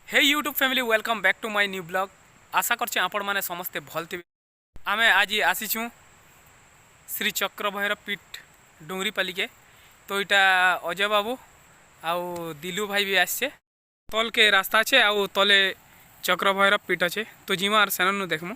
Hey YouTube family welcome back to my new blog. आशा करछे आपण माने समस्ते भल थे। आमे आज आसीछू श्री चक्र भैरव पीठ डोंगरीपाली के। तो यहाँ अजय बाबू आउ दिलू भाई भी आसचे। तल के रास्ता अच्छे आउ तले चक्र भैरव पीठ अच्छे। तो जीमा आर सेननु देखमु।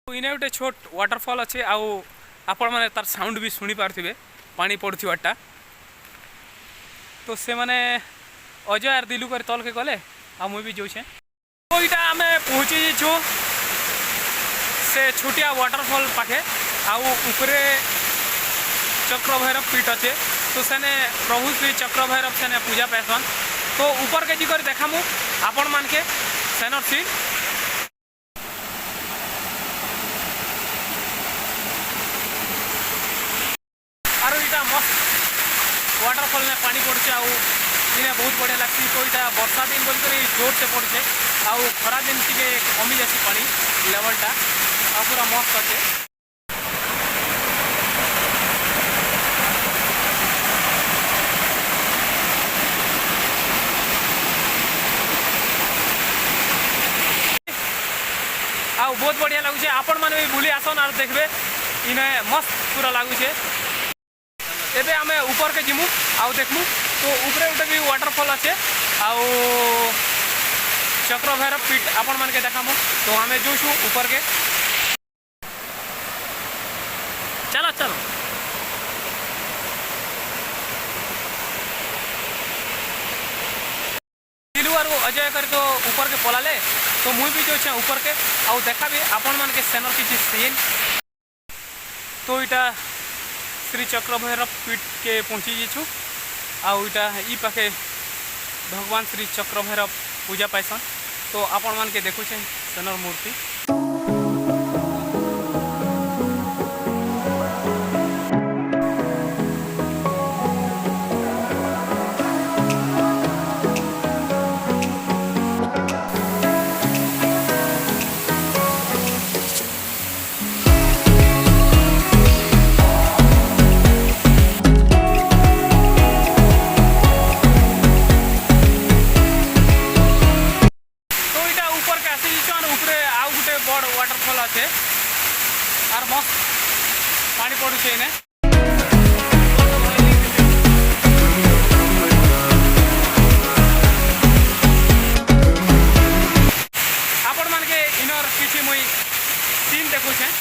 इने गोटे छोट वाटरफॉल अच्छे आउ आपण मैंने तार साउंड भी शुणी पारे पानी पड़ुआटा। तो से मैंने अजय आर दिलू कर तल के गले आ मुई भी जाऊे। तो यहाँ आम पहुँची जाइछू से छोटिया वाटरफॉल पाखे आउ उपरे चक्र भैरव पीठ अच्छे। तो सेने प्रभु श्री चक्र भैरव सेने पूजा पाइसन। तो ऊपर के जी कर देखामु आपण मान के सेनर सीन। मस्त वाटरफॉल में पानी पड़े आने बहुत बढ़िया लगती। तो यहाँ वर्षा दिन बोल जोर से पड़े आउ खरा दिन टे कमी जाती पानी लेवलटा आ पूरा मस्त अच्छे। आ बहुत बढ़िया लगुचे। आपण मैंने भी बुली आसन आर देखबे इने मस्त पूरा लगुचे। एबे आमे ऊपर के जिमु आउ देखमु। तो ऊपरे गोटे भी वाटरफॉल अच्छे आउ चक्र भैरव पीठ आपण मान के देखामु। तो आमे जोशु ऊपर के चलो चलो। दिलू आर अजय कर तो ऊपर के पलाले। तो मुई भी जो ऊपर के आउ देखा भी आपण मान के सेनर किसी सीन। तो इटा श्री चक्र भैरव पीठ के पहुँची जाइछू आउ इटा ई पाखे भगवान श्री चक्र भैरव पूजा पाइसन। तो आपण मान के देखुछे सेनर मूर्ति। बड़ वाटरफॉल अच्छे आर मस्त पानी पड़ुचे इने। आपण मान के इनर किसी मुई सीन देखुछे।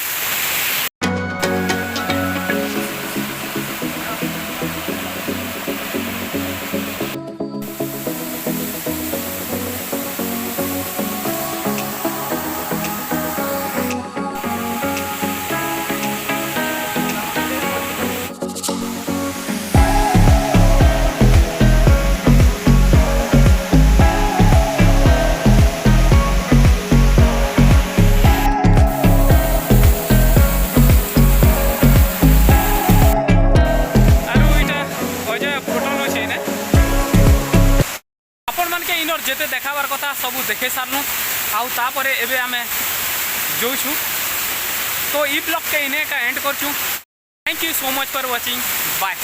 इनर जेते देखाबार कथा सबू देखे सारनु आउ तापरे एबे आमे जोइछु। तो ई ब्लॉग के इने का एंड करछु। Thank you so much for watching. Bye.